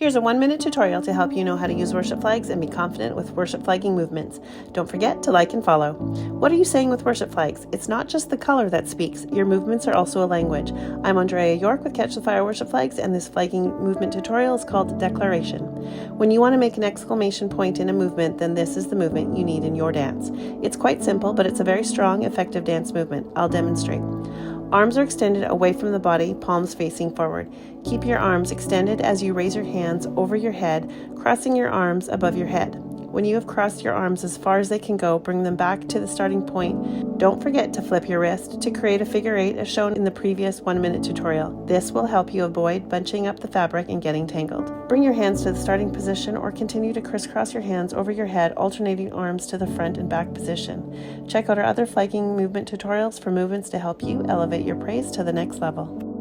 Here's a 1-minute tutorial to help you know how to use worship flags and be confident with worship flagging movements. Don't forget to like and follow. What are you saying with worship flags? It's not just the color that speaks. Your movements are also a language. I'm Andrea York with Catch the Fire Worship Flags, and this flagging movement tutorial is called Declaration. When you want to make an exclamation point in a movement, then this is the movement you need in your dance. It's quite simple, but it's a very strong, effective dance movement. I'll demonstrate. Arms are extended away from the body, palms facing forward. Keep your arms extended as you raise your hands over your head, crossing your arms above your head. When you have crossed your arms as far as they can go, bring them back to the starting point. Don't forget to flip your wrist to create a figure 8 as shown in the previous 1-minute tutorial. This will help you avoid bunching up the fabric and getting tangled. Bring your hands to the starting position or continue to crisscross your hands over your head, alternating arms to the front and back position. Check out our other flagging movement tutorials for movements to help you elevate your praise to the next level.